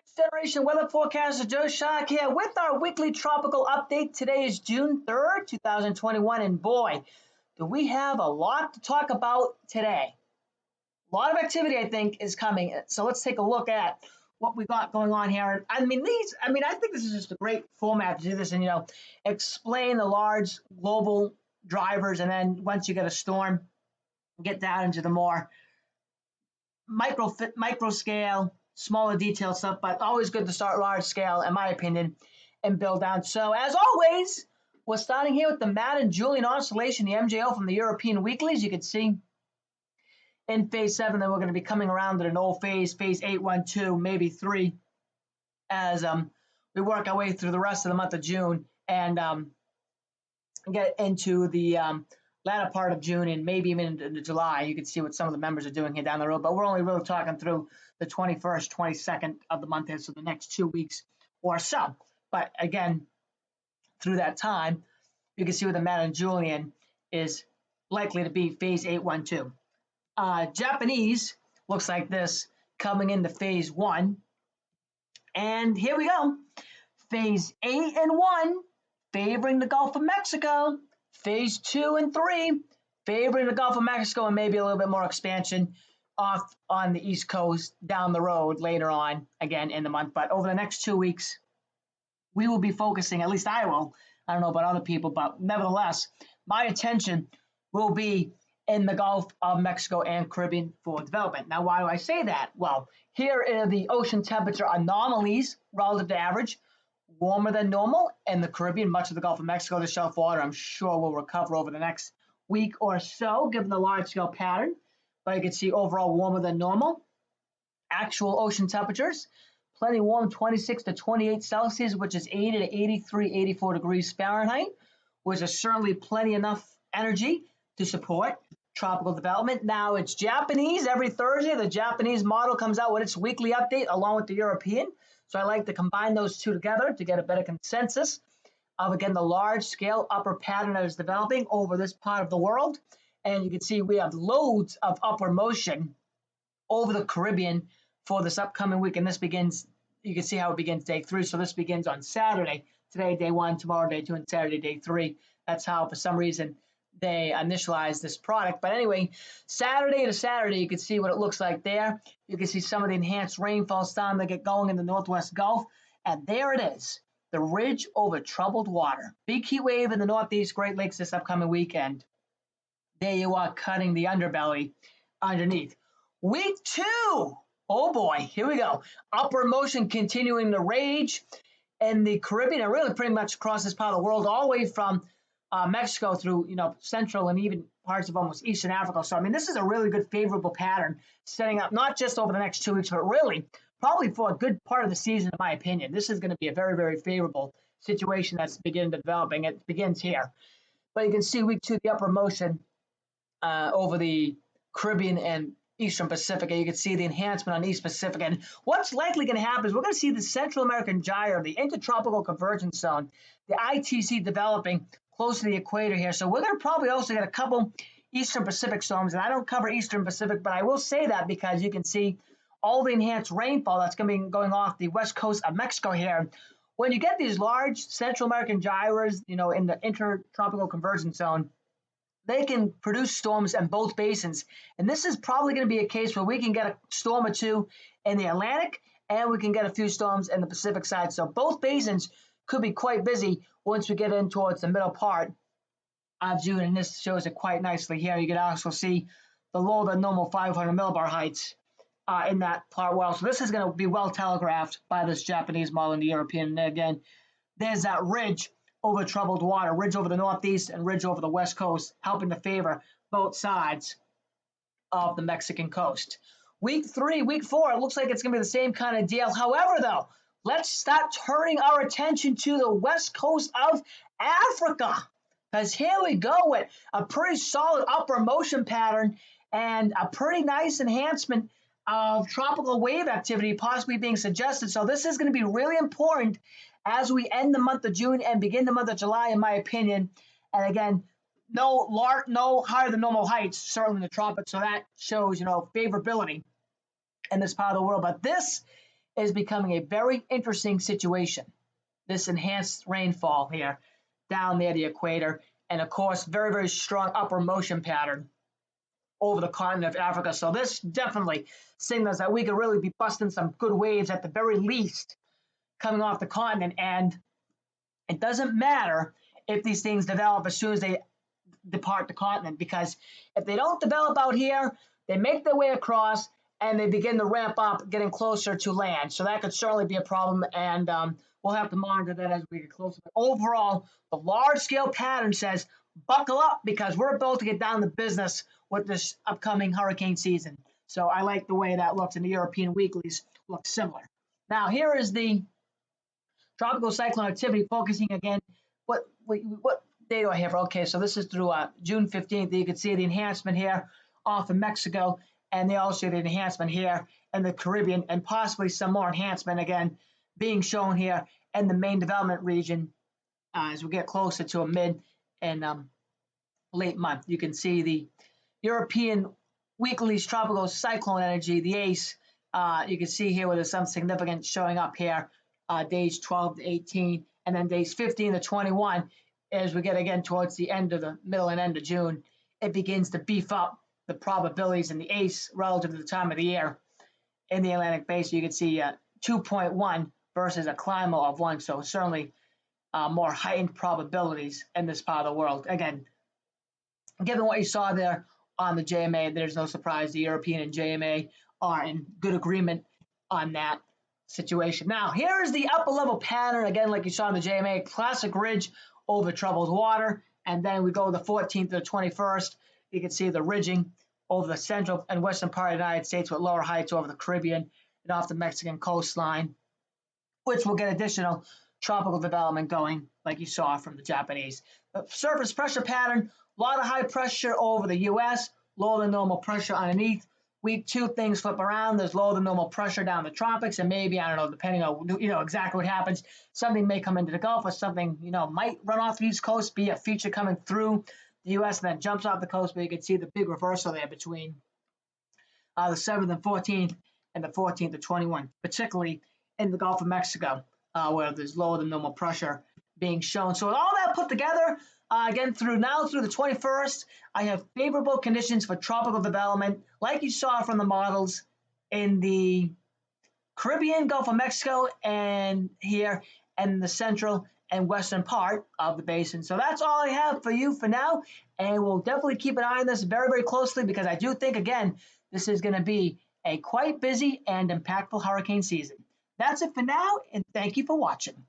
Next Generation Weather Forecaster Joe Shock here with our weekly tropical update. Today is June 3rd, 2021, and boy, do we have a lot to talk about today. A lot of activity, I think, is coming. So let's take a look at what we got going on here. I think this is just a great format to do this and, explain the large global drivers. And then once you get a storm, get down into the more micro scale, smaller detail stuff, but always good to start large scale, in my opinion, and build down. So as always, we're starting here with the Matt and Julian oscillation, the MJO from the European weeklies. You can see in phase 7 that we're going to be coming around at an old phase 8, 1, 2, maybe 3, as we work our way through the rest of the month of June and get into the latter part of June and maybe even into July. You can see what some of the members are doing here down the road, but we're only really talking through the 21st, 22nd of the month here, so the next 2 weeks or so. But again, through that time, you can see where the Matt and Julian is likely to be phase 8, 1, 2. Japanese looks like this coming into phase 1. And here we go. Phase 8 and 1 favoring the Gulf of Mexico. Phase 2 and 3 favoring the Gulf of Mexico and maybe a little bit more expansion off on the East Coast down the road later on, again in the month. But over the next 2 weeks, we will be focusing, at least I will, I don't know about other people, but nevertheless, my attention will be in the Gulf of Mexico and Caribbean for development. Now, why do I say that? Well, here are the ocean temperature anomalies relative to average. Warmer than normal in the Caribbean, much of the Gulf of Mexico. The shelf water, I'm sure, will recover over the next week or so, given the large-scale pattern. But you can see overall warmer than normal. Actual ocean temperatures, plenty warm, 26 to 28 Celsius, which is 80 to 83, 84 degrees Fahrenheit, which is certainly plenty enough energy to support tropical development. Now it's Japanese every Thursday. The Japanese model comes out with its weekly update along with the European. So I like to combine those two together to get a better consensus of, again, the large-scale upper pattern that is developing over this part of the world. And you can see we have loads of upward motion over the Caribbean for this upcoming week. And this begins, you can see how it begins day 3. So this begins on Saturday. Today, day 1, tomorrow, day 2, and Saturday, day 3. That's how, for some reason, they initialized this product. But anyway, Saturday to Saturday, you can see what it looks like there. You can see some of the enhanced rainfall starting to get going in the Northwest Gulf. And there it is, the ridge over troubled water. Big heat wave in the Northeast Great Lakes this upcoming weekend. There you are, cutting the underbelly underneath. Week 2, oh boy, here we go. Upward motion continuing to rage in the Caribbean and really pretty much across this part of the world, all the way from Mexico through, central and even parts of almost Eastern Africa. So, this is a really good favorable pattern setting up not just over the next 2 weeks, but really probably for a good part of the season, in my opinion. This is going to be a very, very favorable situation that's beginning to develop, and it begins here. But you can see week 2, the upward motion over the Caribbean and Eastern Pacific, and you can see the enhancement on East Pacific. And what's likely going to happen is we're going to see the Central American gyre, the Intertropical Convergence Zone, the ITC developing close to the equator here. So we're going to probably also get a couple Eastern Pacific storms. And I don't cover Eastern Pacific, but I will say that because you can see all the enhanced rainfall that's going to be going off the west coast of Mexico here. When you get these large Central American gyres, in the Intertropical Convergence Zone, they can produce storms in both basins. And this is probably going to be a case where we can get a storm or two in the Atlantic and we can get a few storms in the Pacific side. So both basins could be quite busy once we get in towards the middle part of June. And this shows it quite nicely here. You can also see the lower than normal 500 millibar heights in that part well. So this is going to be well telegraphed by this Japanese model and the European. And again, there's that ridge over troubled water, ridge over the Northeast and ridge over the West Coast, helping to favor both sides of the Mexican coast. Week 3, week 4, it looks like it's going to be the same kind of deal. However, though, let's start turning our attention to the west coast of Africa, because here we go with a pretty solid upward motion pattern and a pretty nice enhancement of tropical wave activity possibly being suggested. So this is going to be really important as we end the month of June and begin the month of July, in my opinion. And again, no higher than normal heights, certainly in the tropics. So that shows, favorability in this part of the world. But this is becoming a very interesting situation. This enhanced rainfall here down near the equator, and of course, very, very strong upward motion pattern over the continent of Africa. So this definitely signals that we could really be busting some good waves at the very least coming off the continent. And it doesn't matter if these things develop as soon as they depart the continent, because if they don't develop out here, they make their way across and they begin to ramp up, getting closer to land. So that could certainly be a problem, and we'll have to monitor that as we get closer. But overall, the large-scale pattern says buckle up, because we're about to get down to business with this upcoming hurricane season. So I like the way that looks, and the European weeklies look similar. Now, here is the tropical cyclone activity focusing again. What day do I have? Okay, so this is through June 15th. You can see the enhancement here off of Mexico, and they also the enhancement here in the Caribbean, and possibly some more enhancement again being shown here in the main development region as we get closer to a mid and late month. You can see the European weekly's tropical cyclone energy, the ACE. You can see here where there's some significance showing up here, days 12 to 18, and then days 15 to 21. As we get again towards the end of the middle and end of June, it begins to beef up the probabilities in the ACE relative to the time of the year. In the Atlantic Basin, you can see 2.1 versus a climate of 1, so certainly more heightened probabilities in this part of the world. Again, given what you saw there on the JMA, there's no surprise the European and JMA are in good agreement on that situation. Now, here is the upper level pattern, again, like you saw in the JMA, classic ridge over troubled water, and then we go the 14th to the 21st. You can see the ridging over the central and western part of the United States with lower heights over the Caribbean and off the Mexican coastline, which will get additional tropical development going, like you saw from the Japanese. The surface pressure pattern, a lot of high pressure over the U.S., lower than normal pressure underneath. Week 2, things flip around. There's lower than normal pressure down the tropics, and maybe, I don't know, depending on, exactly what happens, something may come into the Gulf, or something, might run off the East Coast, be a feature coming through the U.S. and then jumps off the coast, but you can see the big reversal there between the 7th and 14th and the 14th to 21, particularly in the Gulf of Mexico, where there's lower than normal pressure being shown. So with all that put together, again, through the 21st, I have favorable conditions for tropical development, like you saw from the models in the Caribbean, Gulf of Mexico, and here in the central and western part of the basin. So that's all I have for you for now, and we'll definitely keep an eye on this very, very closely, because I do think, again, this is going to be a quite busy and impactful hurricane season. That's it for now, and thank you for watching.